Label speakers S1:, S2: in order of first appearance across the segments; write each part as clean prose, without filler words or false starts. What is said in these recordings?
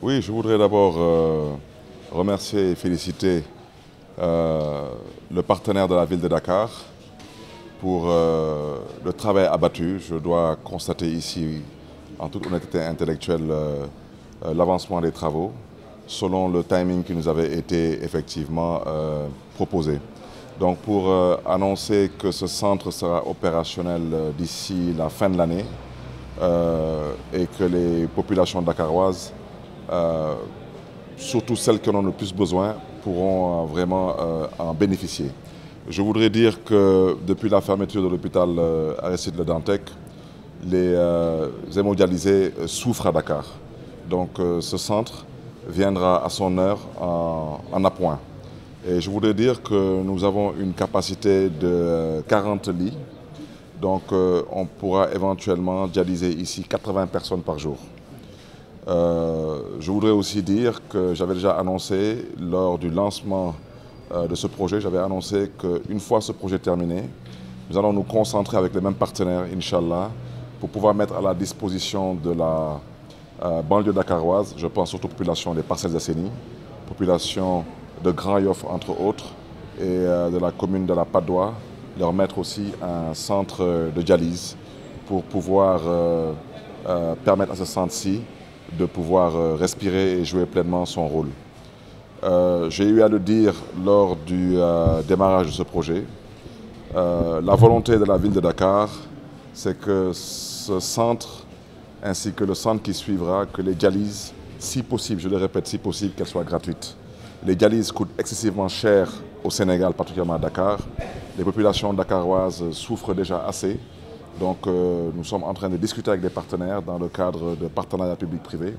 S1: Oui, je voudrais d'abord remercier et féliciter le partenaire de la ville de Dakar pour le travail abattu. Je dois constater ici, en toute honnêteté intellectuelle, l'avancement des travaux selon le timing qui nous avait été effectivement proposé. Donc pour annoncer que ce centre sera opérationnel d'ici la fin de l'année et que les populations dakaroises, surtout celles qui en ont le plus besoin, pourront vraiment en bénéficier. Je voudrais dire que depuis la fermeture de l'hôpital Aristide Le Dantec, les hémodialysés souffrent à Dakar. Donc ce centre viendra à son heure en appoint. Et je voudrais dire que nous avons une capacité de 40 lits. Donc on pourra éventuellement dialyser ici 80 personnes par jour. Je voudrais aussi dire que j'avais déjà annoncé lors du lancement de ce projet, j'avais annoncé qu'une fois ce projet terminé, nous allons nous concentrer avec les mêmes partenaires, Inch'Allah, pour pouvoir mettre à la disposition de la banlieue dakaroise, je pense surtout aux populations des Parcelles Assainies, population de Grand Yoff entre autres, et de la commune de la Padoie, leur mettre aussi un centre de dialyse pour pouvoir permettre à ce centre-ci de pouvoir respirer et jouer pleinement son rôle. J'ai eu à le dire lors du démarrage de ce projet. La volonté de la ville de Dakar, c'est que ce centre, ainsi que le centre qui suivra, que les dialyses, si possible, je le répète, si possible, qu'elles soient gratuites. Les dialyses coûtent excessivement cher au Sénégal, particulièrement à Dakar. Les populations dakaroises souffrent déjà assez. Donc nous sommes en train de discuter avec des partenaires dans le cadre de partenariat public-privé,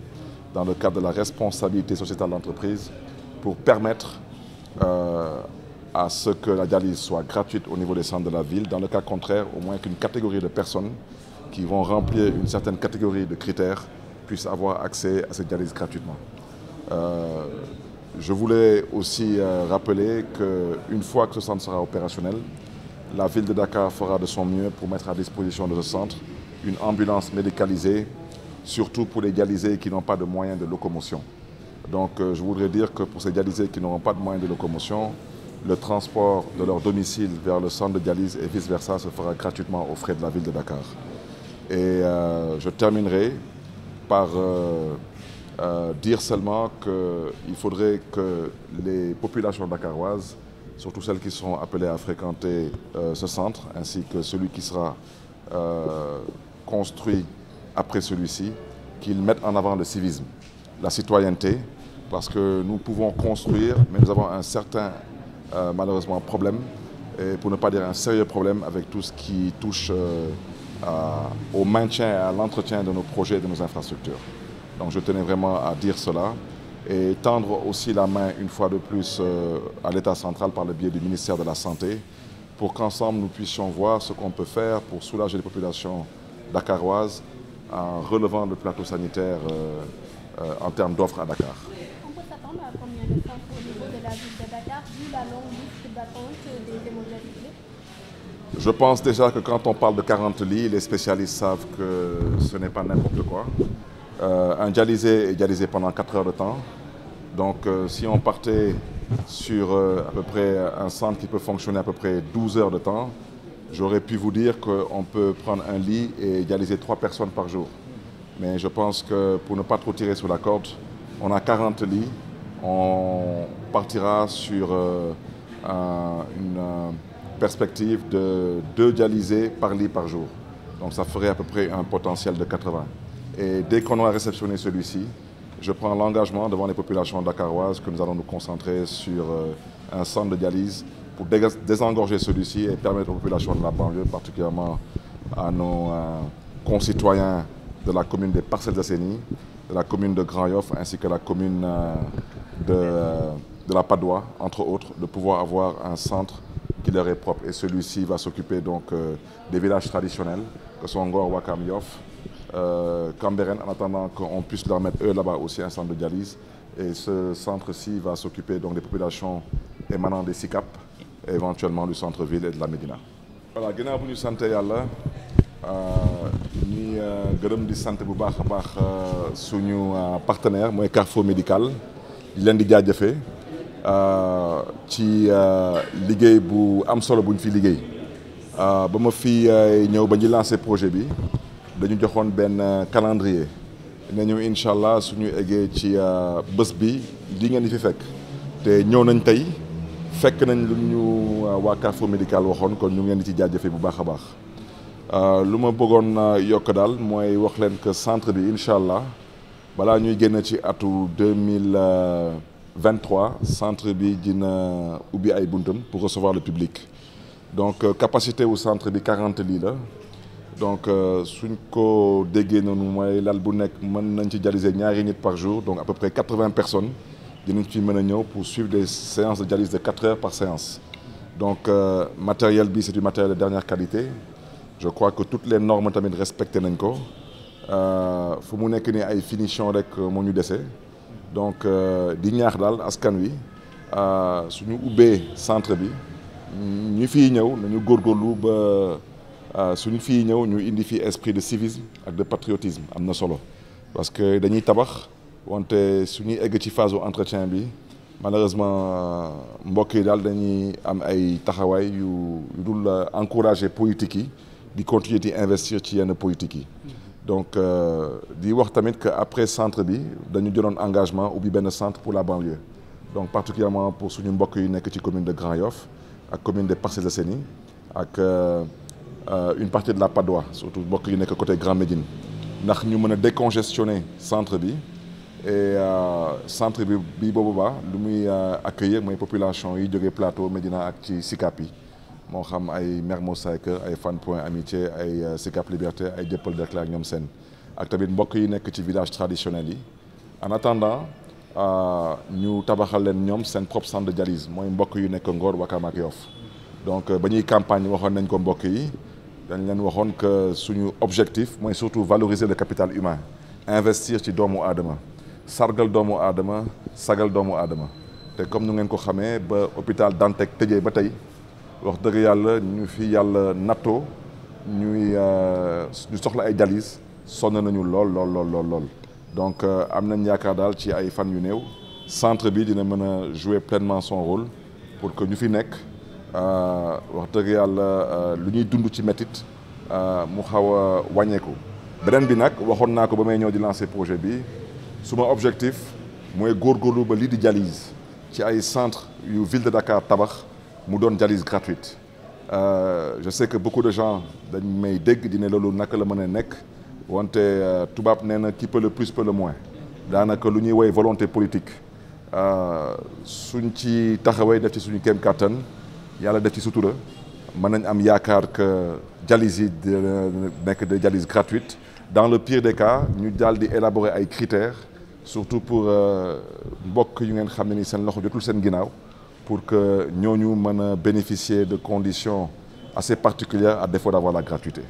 S1: dans le cadre de la responsabilité sociétale de l'entreprise, pour permettre à ce que la dialyse soit gratuite au niveau des centres de la ville. Dans le cas contraire, au moins qu'une catégorie de personnes qui vont remplir une certaine catégorie de critères puissent avoir accès à cette dialyse gratuitement. Je voulais aussi rappeler qu'une fois que ce centre sera opérationnel, la ville de Dakar fera de son mieux pour mettre à disposition de ce centre une ambulance médicalisée, surtout pour les dialysés qui n'ont pas de moyens de locomotion. Donc je voudrais dire que pour ces dialysés qui n'auront pas de moyens de locomotion, le transport de leur domicile vers le centre de dialyse et vice-versa se fera gratuitement aux frais de la ville de Dakar. Et je terminerai par dire seulement qu'il faudrait que les populations dakaroises, surtout celles qui seront appelées à fréquenter ce centre, ainsi que celui qui sera construit après celui-ci, qu'ils mettent en avant le civisme, la citoyenneté, parce que nous pouvons construire, mais nous avons un certain, malheureusement, problème, et pour ne pas dire un sérieux problème avec tout ce qui touche au maintien et à l'entretien de nos projets et de nos infrastructures. Donc je tenais vraiment à dire cela et tendre aussi la main une fois de plus à l'État central par le biais du ministère de la Santé pour qu'ensemble nous puissions voir ce qu'on peut faire pour soulager les populations dakaroises en relevant le plateau sanitaire en termes d'offres à Dakar.
S2: On peut s'attendre à combien de centres au niveau de la ville de Dakar vu la longue liste d'attente des hémodialysés?
S1: Je pense déjà que quand on parle de 40 lits, les spécialistes savent que ce n'est pas n'importe quoi. Un dialysé est dialysé pendant 4 heures de temps. Donc si on partait sur à peu près un centre qui peut fonctionner à peu près 12 heures de temps, j'aurais pu vous dire qu'on peut prendre un lit et dialyser 3 personnes par jour. Mais je pense que pour ne pas trop tirer sur la corde, on a 40 lits, on partira sur une perspective de 2 dialysés par lit par jour. Donc ça ferait à peu près un potentiel de 80. Et dès qu'on aura réceptionné celui-ci, je prends l'engagement devant les populations dakaroises que nous allons nous concentrer sur un centre de dialyse pour désengorger celui-ci et permettre aux populations de la banlieue, particulièrement à nos concitoyens de la commune des Parcelles Assainies, de la commune de Grand Yoff ainsi que la commune de la Padoie, entre autres, de pouvoir avoir un centre qui leur est propre. Et celui-ci va s'occuper donc des villages traditionnels, que sont Ngor, Wakam, Yoff, Cambérène, en attendant qu'on puisse leur mettre eux là-bas aussi un centre de dialyse. Et ce centre-ci va s'occuper donc des populations émanant des SICAP, et éventuellement du centre-ville et de la Médina. Voilà, ginnaaw bu ñu sant Yàlla ñuy dañuy gërëm di sant bu baax a baax suñu partenaire mooy Carrefour Médical di leen di jaajëfee ci liggéey bu am solo buñ fi liggéey ba ma fi ñëw ba ñu lancé projet bi dañu joxoon benn calendrier nañu incha allah suñu eggee ci bés bi li ngeen di fi fekk te ñëw nañ tey fekk nañ lu ñu waa Carrefour Médical waxoon kon ñu ngeen di ci jaajëfee bu baax a baax lu ma bëggoon yokk daal mooy wax leen que centre bi incha allah balaa ñuy génn ci atu 2023 centre bi dina ubbi ay buntam pour recevoir le public donc capacité wu centre bi 40 lits la donc suñ ko déggee noonu mooy lal bu nekk mën nañ ci dialyser ñaari nit par jour donc à peu près 80 personnes dinañ ci mën a ñëw pour suivre des séances de dialyse de 4 heures par séance donc matériel bi c'est du matériel de dernière qualité je crois que toutes les normes tamit respecté nañ ko fu mu nekk nii ay finition rek moo ñu dese donc di ñaax daal askan wi suñu ubbee centre bi ñu fiy ñëw nañu góorgóorlu ba suñu fiy ñëw ñu indi fi esprit de civisme ak de patriotisme am na solo parce que dañuy tabax wante suñuy egg ci phase entretien bi malheureusement mbokk yi daal dañuy am ay taxawaay yu dul encourager politique yi di continuer di investir ci yenn politique yi donc di wax tamit que après centre bi dañu jëloon engagement ubbi benn centre pour la banlieue donc particulièrement pour suñu mbokk yu nekk ci commune de Grand Yoff ak commune des Parcelles Assainies ak une partie de la Patte d'Oie surtout mbokk yu nekk côté Grand Médine ndax ñu mën a décongestionner centre bi et centre bi boobu ba lu muy accueillir mooy population yi jógee Plateau Médina ak ci Sicap yi moo xam ay Mermoz Sacré-Cœur ay Fann Point Amitié ay Sicap Liberté ay Dieuppeul Derklé ak ñoom seen ak tamit mbokk yi nekk ci village traditionnel yi en attendant ñu tabaxal leen ñoom seen propre centre de dialyse mooy mbokk yu nekk Ngor Wakam ak Yoff donc ba ñuy campagne waxoon nañ ko mbokk yi dañ leen waxoon que suñu objectif mooy surtout valoriser le capital humain investir ci doomu aadama sargal doomu aadama sagal doomu aadama te comme nu ngeen ko xamee ba hôpital Dantec tëjee ba tey wax dëgg yàlla ñu fi yàlla nattoo ñu soxla ay dialyse sonn nañu lool donc am nañ yaakaar daal ci ay fan yu néew centre bi dina mën a jouer pleinement son rôle pour que ñu fi nekk wax dëgg yàlla lu ñuy dund ci métit mu xaw a wàññeeku. beneen bi nag waxoon naa ko ba may ñëw di lancer projet bi suma objectif mooy góorgóorlu ba lii di dialyse ci ay centre yu ville de Dakar tabax mu doon dialyse gratuite je sais que beaucoup de gens dañ may dégg dina loolu naka la mën a nekk wante tubaab nee na qui peut le plus peut le moins daanaka lu ñuy woy volonté politique suñ ci taxawee def ci suñu kéem kattan yàlla def ci sutura mën nañ am yaakaar que dialyse yi dina nekk de dialyse gratuite dans le pire des cas ñu daal di élaborer ay critères surtout pour mbokk yu ngeen xam ne ni seen loxo jotul seen ginnaaw pour que ñooñu mën a bénéficier de conditions assez particulières à défaut d'avoir la gratuité